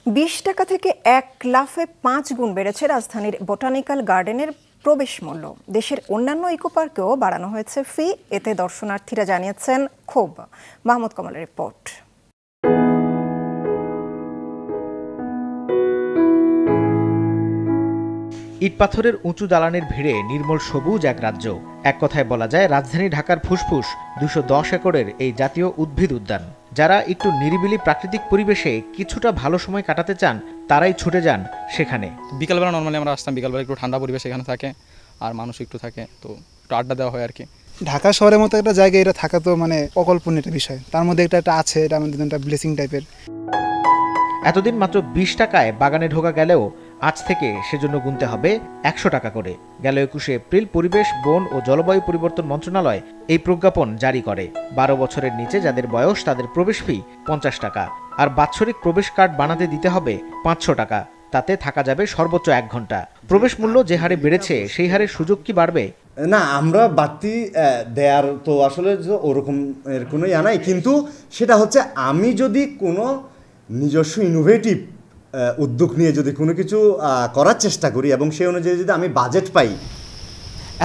20 টাকা থেকে 1 লাফে 5 গুণ বেড়েছে রাজধানীর বোটানিক্যাল গার্ডেনের প্রবেশ মূল্য। দেশের অন্যান্য ইকো পার্কেও বাড়ানো হয়েছে ফি, এতে দর্শনার্থীরা জানিয়েছেন ক্ষোভ। মাহমুদ কামালের রিপোর্ট। ইট পাথরের উঁচু দালানের ভিড়ে নির্মল সবুজ এক রাজ্য। এক কথায় বলা যায় রাজধানী ঢাকার ফুসফুস 210 একরের এই জাতীয় উদ্ভিদ উদ্যান। যারা একটু নিরিবিলি প্রাকৃতিক পরিবেশে কিছুটা ভালো সময় কাটাতে চান তারাই ছুটে যান সেখানে। বিকালবেলা নর্মালি আমরা আসতাম, বিকালবেলা একটু ঠান্ডা পরিবেশ এখানে থাকে আর মানুষ একটু থাকে, তো একটু আড্ডা দেওয়া হয় আর কি। ঢাকা শহরের মতো একটা জায়গায় এটা থাকা তো মানে অকল্পনীয় একটা বিষয়। তার মধ্যে এটা আছে, এটা আমাদের একটা ব্লেসিং টাইপের। এতদিন মাত্র 20 টাকায় বাগানে ঢোকা গেলেও আজ থেকে সেজন্য গুনতে হবে 100 টাকা করে। গেল 21শে এপ্রিল পরিবেশ, বন ও জলবায়ু পরিবর্তন মন্ত্রণালয় এই প্রজ্ঞাপন জারি করে। 12 বছরের নিচে যাদের বয়স তাদের প্রবেশ ফি 50 টাকা, আর বাৎসরিক প্রবেশ কার্ড বানাতে দিতে হবে 500 টাকা। তাতে থাকা যাবে সর্বোচ্চ 1 ঘন্টা। প্রবেশ মূল্য যে হারে বেড়েছে সেই হারে সুযোগ কি বাড়বে? না, আমরা বাড়তি দেয়ার তো আসলে ওরকম এর কোনো ইয়া নাই, কিন্তু সেটা হচ্ছে আমি যদি কোনো নিজস্ব ইনোভেটিভ উদ্যোগ নিয়ে যদি কোনো কিছু করার চেষ্টা করি এবং সেই অনুযায়ী যদি আমি বাজেট পাই।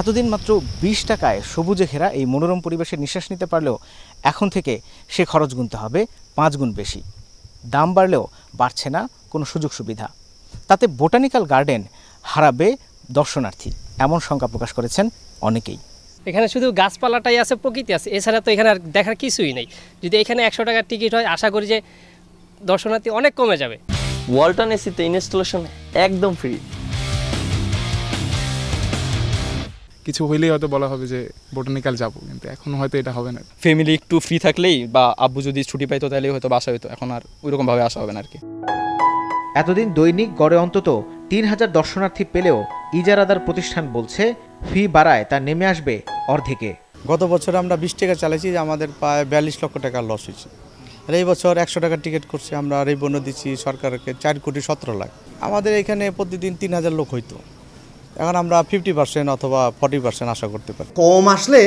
এতদিন মাত্র 20 টাকায় সবুজে ঘেরা এই মনোরম পরিবেশে নিঃশ্বাস নিতে পারলেও এখন থেকে সে খরচ গুনতে হবে 5 গুণ বেশি। দাম বাড়লেও বাড়ছে না কোনো সুযোগ সুবিধা। তাতে বোটানিক্যাল গার্ডেন হারাবে দর্শনার্থী, এমন শঙ্কা প্রকাশ করেছেন অনেকেই। এখানে শুধু গাছপালাটাই আছে, প্রকৃতি আছে, এছাড়া তো এখানে আর দেখার কিছুই নেই। যদি এখানে 100 টাকার টিকিট হয়, আশা করি যে দর্শনার্থী অনেক কমে যাবে। ওয়ালটন এসিতে ইনস্টলেশন একদম ফ্রি। কিছু হইলেই হয়তো বলা হবে যে বোটানিক্যাল যাবো, কিন্তু এখন হয়তো এটা হবে না। ফ্যামিলি একটু ফ্রি থাকলেই বা আব্বু যদি ছুটি পাইতো তাহলেই হয়তো বাসা হইতো, এখন আর ওইরকমভাবে আসা হবে না আর কি। এতদিন দৈনিক গড়ে অন্তত 3000 দর্শনার্থী পেলেও ইজারাদার প্রতিষ্ঠান বলছে ফি বাড়ায় তা নেমে আসবে অর্ধেকে। গত বছর আমরা 20 টাকা চালাইছি, আমাদের প্রায় 42 লক্ষ টাকা লস হয়েছে। আর এই বছর 100 টাকার টিকিট করছি আমরা, আর এই বন্য দিচ্ছি সরকারকে 4,17 লাখ। আমাদের এখানে প্রতিদিন 3000 লোক হইতো, এখন আমরা 50% অথবা 40% আশা করতে পারি। কম আসলে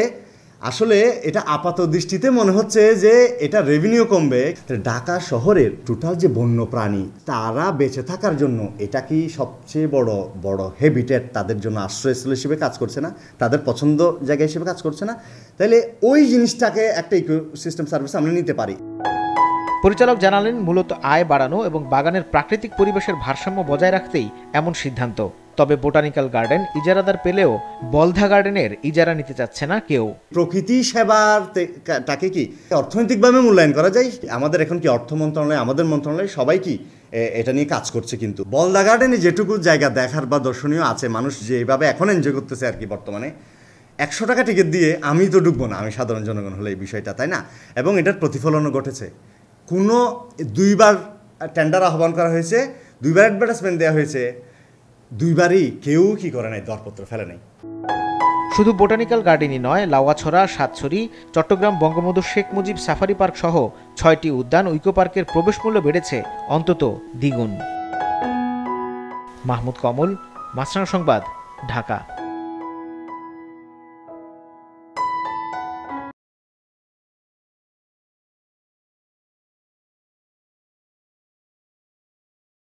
আসলে এটা আপাত দৃষ্টিতে মনে হচ্ছে যে এটা রেভিনিউ কমবে। ঢাকা শহরের টোটাল যে বন্য প্রাণী তারা বেঁচে থাকার জন্য এটা কি সবচেয়ে বড় হ্যাবিটেট তাদের জন্য আশ্রয়স্থল হিসেবে কাজ করছে না, তাদের পছন্দ জায়গা হিসেবে কাজ করছে না? তাহলে ওই জিনিসটাকে একটা ইকোসিস্টেম সার্ভিস আমরা নিতে পারি। পরিচালক জানালেন মূলত আয় বাড়ানো এবং বাগানের প্রাকৃতিক পরিবেশের ভারসাম্য বজায় রাখতেই এমন সিদ্ধান্ত। তবে বোটানিক্যাল গার্ডেন ইজারাদার পেলেও বলধা গার্ডেনের ইজারা নিতে চাচ্ছে না কেউ। প্রকৃতি সেবাটাকে কি অর্থনৈতিকভাবে মূল্যায়ন করা যায়? আমাদের এখন কি অর্থ মন্ত্রণালয়, আমাদের মন্ত্রণালয় সবাই কি এটা নিয়ে কাজ করছে? কিন্তু বলধা গার্ডেনে যেটুকু জায়গা দেখার বা দর্শনীয় আছে, মানুষ যেভাবে এখন এনজয় করতেছে আর কি বর্তমানে, 100 টাকা টিকিট দিয়ে আমি তো ঢুকবো না, আমি সাধারণ জনগণ হলে এই বিষয়টা, তাই না? এবং এটার প্রতিফলনও ঘটেছে। কোনো 2বার টেন্ডার আহ্বান করা হয়েছে, 2বার অ্যাডভার্টাইজমেন্ট দেওয়া হয়েছে, 2বারই কেউ কি করে নাই, দরপত্র ফেলে নাই। শুধু বোটানিক্যাল গার্ডেনই নয়, লাউয়াছড়া, সাতছড়ি, চট্টগ্রাম বঙ্গবন্ধু শেখ মুজিব সাফারি পার্ক সহ 6টি উদ্যান ইকো পার্কের প্রবেশ মূল্য বেড়েছে অন্তত দ্বিগুণ। মাহমুদ কমল, মাছরাঙা সংবাদ, ঢাকা।